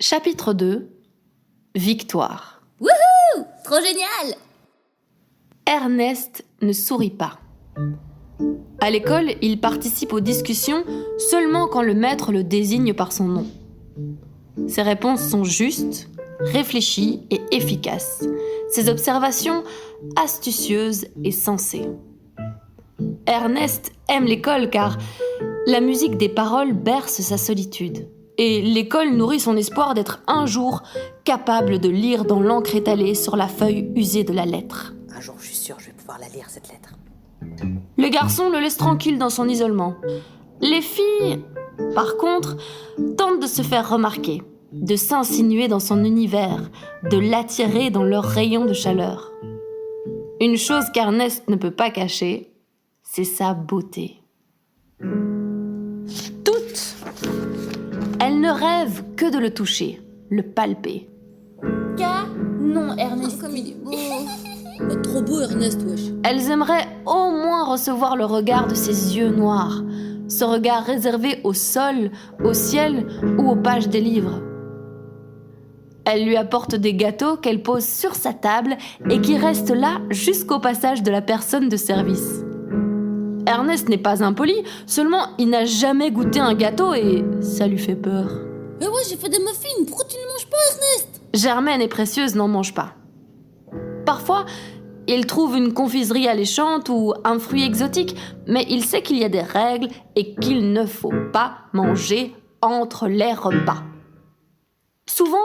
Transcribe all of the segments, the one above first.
Chapitre 2. Victoire. Wouhou! Trop génial! Ernest ne sourit pas. À l'école, il participe aux discussions seulement quand le maître le désigne par son nom. Ses réponses sont justes, réfléchies et efficaces. Ses observations astucieuses et sensées. Ernest aime l'école car la musique des paroles berce sa solitude. Et l'école nourrit son espoir d'être un jour capable de lire dans l'encre étalée sur la feuille usée de la lettre. Un jour, je suis sûre, je vais pouvoir la lire, cette lettre. Les garçons le laissent tranquille dans son isolement. Les filles, par contre, tentent de se faire remarquer, de s'insinuer dans son univers, de l'attirer dans leurs rayons de chaleur. Une chose qu'Ernest ne peut pas cacher, c'est sa beauté. Toutes, elles ne rêvent que de le toucher, le palper. Non, Ernest. Comme il est beau. Trop beau, Ernest, wesh. Elles aimeraient au moins recevoir le regard de ses yeux noirs, ce regard réservé au sol, au ciel ou aux pages des livres. Elle lui apporte des gâteaux qu'elle pose sur sa table et qui restent là jusqu'au passage de la personne de service. Ernest n'est pas impoli, seulement il n'a jamais goûté un gâteau et ça lui fait peur. Mais ouais, j'ai fait des muffins, pourquoi tu ne manges pas, Ernest? Germaine et Précieuse n'en mangent pas. Parfois, il trouve une confiserie alléchante ou un fruit exotique, mais il sait qu'il y a des règles et qu'il ne faut pas manger entre les repas. Souvent,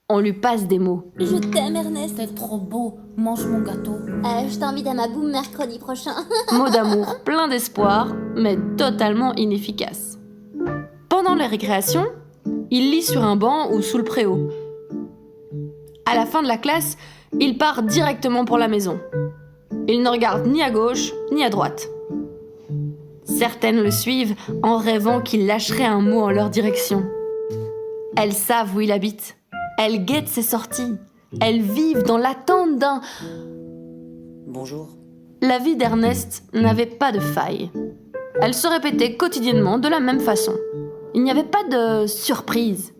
on lui passe des mots. Je t'aime, Ernest. T'es trop beau, mange mon gâteau. Je t'invite à ma boum mercredi prochain. Mots d'amour plein d'espoir, mais totalement inefficaces. Pendant les récréations, il lit sur un banc ou sous le préau. À la fin de la classe, il part directement pour la maison. Il ne regarde ni à gauche ni à droite. Certaines le suivent en rêvant qu'il lâcherait un mot en leur direction. Elles savent où il habite. Elles guettent ses sorties. Elles vivent dans l'attente d'un... Bonjour. La vie d'Ernest n'avait pas de faille. Elle se répétait quotidiennement de la même façon. Il n'y avait pas de surprise.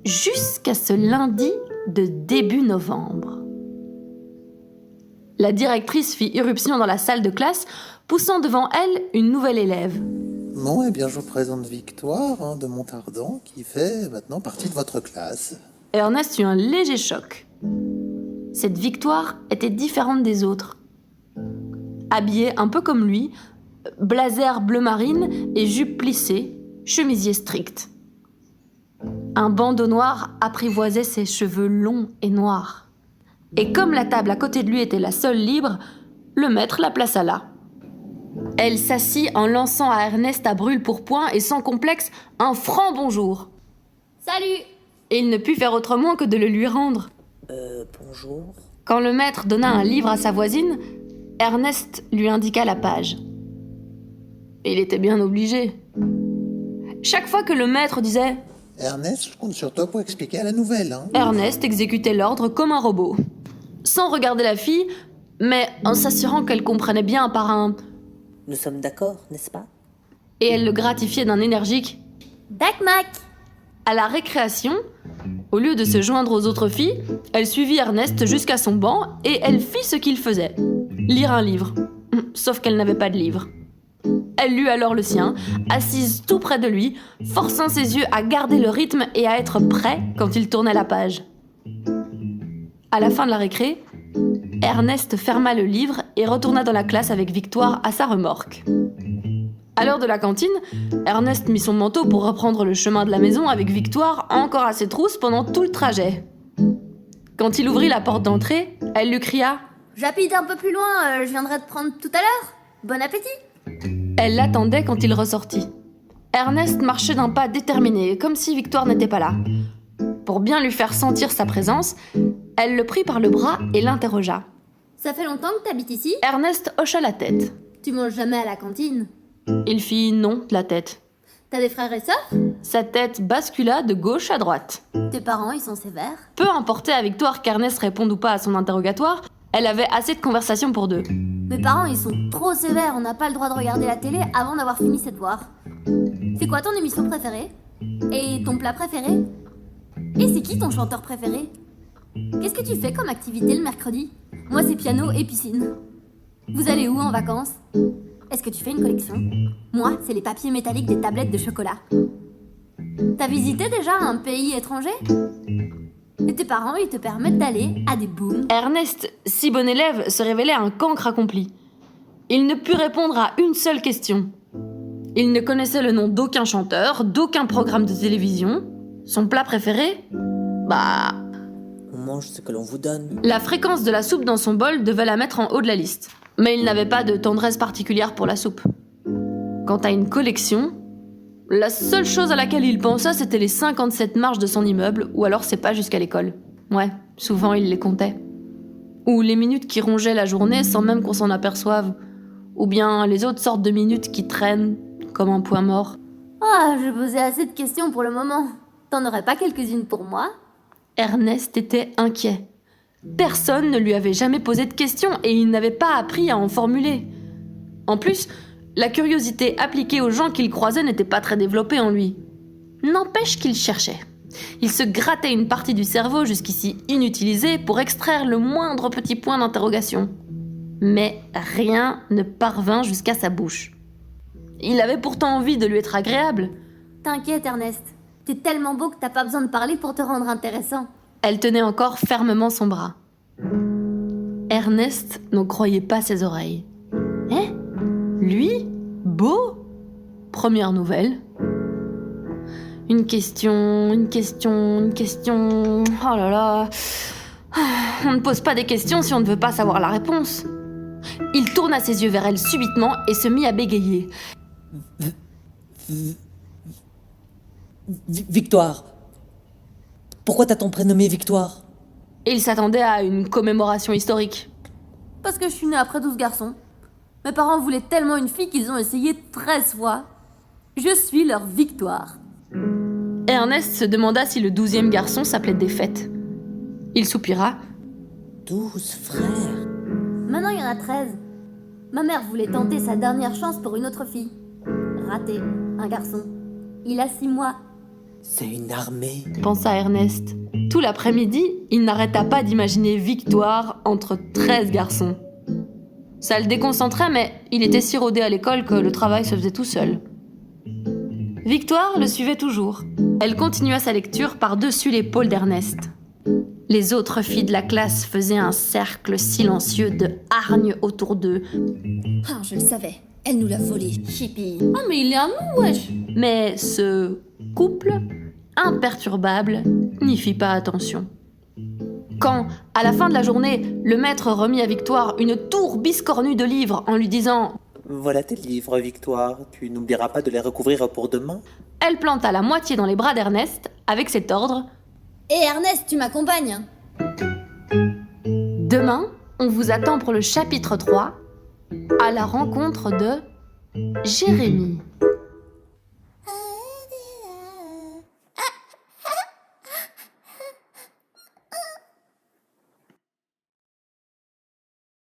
Jusqu'à ce lundi de début novembre. La directrice fit irruption dans la salle de classe, poussant devant elle une nouvelle élève. Bon, eh bien, je vous présente Victoire de Montardon, qui fait maintenant partie de votre classe. Ernest eut un léger choc. Cette Victoire était différente des autres. Habillée un peu comme lui, blazer bleu marine et jupe plissée, chemisier strict. Un bandeau noir apprivoisait ses cheveux longs et noirs. Et comme la table à côté de lui était la seule libre, le maître la plaça là. Elle s'assit en lançant à Ernest à brûle-pourpoint et sans complexe un franc bonjour. Salut! Et il ne put faire autrement que de le lui rendre. Bonjour. Quand le maître donna un livre à sa voisine, Ernest lui indiqua la page. Il était bien obligé. Chaque fois que le maître disait « Ernest, je compte sur toi pour expliquer la nouvelle, hein. Ernest exécutait l'ordre comme un robot. Sans regarder la fille, mais en s'assurant qu'elle comprenait bien par un « Nous sommes d'accord, n'est-ce pas? et elle le gratifiait d'un énergique « Dac Mac! À la récréation, au lieu de se joindre aux autres filles, elle suivit Ernest jusqu'à son banc et elle fit ce qu'il faisait, lire un livre. Sauf qu'elle n'avait pas de livre. Elle lut alors le sien, assise tout près de lui, forçant ses yeux à garder le rythme et à être prêt quand il tournait la page. À la fin de la récré, Ernest ferma le livre et retourna dans la classe avec Victoire à sa remorque. À l'heure de la cantine, Ernest mit son manteau pour reprendre le chemin de la maison avec Victoire encore à ses trousses pendant tout le trajet. Quand il ouvrit la porte d'entrée, elle lui cria « J'habite un peu plus loin, je viendrai te prendre tout à l'heure. Bon appétit! Elle l'attendait quand il ressortit. Ernest marchait d'un pas déterminé, comme si Victoire n'était pas là. Pour bien lui faire sentir sa présence, elle le prit par le bras et l'interrogea. Ça fait longtemps que t'habites ici? Ernest hocha la tête. Tu manges jamais à la cantine? Il fit non de la tête. T'as des frères et sœurs? Sa tête bascula de gauche à droite. Tes parents, ils sont sévères? Peu importait à Victoire qu'Ernest réponde ou pas à son interrogatoire, elle avait assez de conversation pour deux. Mes parents, ils sont trop sévères, on n'a pas le droit de regarder la télé avant d'avoir fini ses devoirs. C'est quoi ton émission préférée? Et ton plat préféré? Et c'est qui ton chanteur préféré? Qu'est-ce que tu fais comme activité le mercredi? Moi, c'est piano et piscine. Vous allez où en vacances? Est-ce que tu fais une collection? Moi, c'est les papiers métalliques des tablettes de chocolat. T'as visité déjà un pays étranger? Et tes parents, ils te permettent d'aller à des booms? Ernest, si bon élève, se révélait un cancre accompli. Il ne put répondre à une seule question. Il ne connaissait le nom d'aucun chanteur, d'aucun programme de télévision. Son plat préféré? On mange ce que l'on vous donne. La fréquence de la soupe dans son bol devait la mettre en haut de la liste. Mais il n'avait pas de tendresse particulière pour la soupe. Quant à une collection, la seule chose à laquelle il pensa, c'était les 57 marches de son immeuble, ou alors ses pas jusqu'à l'école. Ouais, souvent il les comptait. Ou les minutes qui rongeaient la journée sans même qu'on s'en aperçoive. Ou bien les autres sortes de minutes qui traînent, comme un point mort. Ah, je posais assez de questions pour le moment. T'en aurais pas quelques-unes pour moi? Ernest était inquiet. Personne ne lui avait jamais posé de questions et il n'avait pas appris à en formuler. En plus, la curiosité appliquée aux gens qu'il croisait n'était pas très développée en lui. N'empêche qu'il cherchait. Il se grattait une partie du cerveau jusqu'ici inutilisée pour extraire le moindre petit point d'interrogation. Mais rien ne parvint jusqu'à sa bouche. Il avait pourtant envie de lui être agréable. T'inquiète, Ernest. T'es tellement beau que t'as pas besoin de parler pour te rendre intéressant. Elle tenait encore fermement son bras. Ernest n'en croyait pas ses oreilles. Eh? Lui? Beau? Première nouvelle. Une question... Oh là là... On ne pose pas des questions si on ne veut pas savoir la réponse. Il tourna ses yeux vers elle subitement et se mit à bégayer. Victoire. Pourquoi t'as-t-on prénommé Victoire? Il s'attendait à une commémoration historique. Parce que je suis née après 12 garçons. Mes parents voulaient tellement une fille qu'ils ont essayé 13 fois. Je suis leur victoire. Ernest se demanda si le 12e garçon s'appelait Défaite. Il soupira. 12 frères. Maintenant, il y en a 13. Ma mère voulait tenter sa dernière chance pour une autre fille. Raté, un garçon. Il a 6 mois. C'est une armée. Pensa Ernest. Tout l'après-midi, il n'arrêta pas d'imaginer Victoire entre 13 garçons. Ça le déconcentrait, mais il était si rodé à l'école que le travail se faisait tout seul. Victoire le suivait toujours. Elle continua sa lecture par-dessus l'épaule d'Ernest. Les autres filles de la classe faisaient un cercle silencieux de hargne autour d'eux. Ah, je le savais. Elle nous l'a volé. Chippy. Ah, mais il est à nous, wesh. Mais ce couple, imperturbable, n'y fit pas attention. Quand, à la fin de la journée, le maître remit à Victoire une tour biscornue de livres en lui disant « Voilà tes livres, Victoire. Tu n'oublieras pas de les recouvrir pour demain. » Elle planta la moitié dans les bras d'Ernest avec cet ordre Et Ernest, tu m'accompagnes? « Demain, on vous attend pour le chapitre 3, à la rencontre de Jérémie. »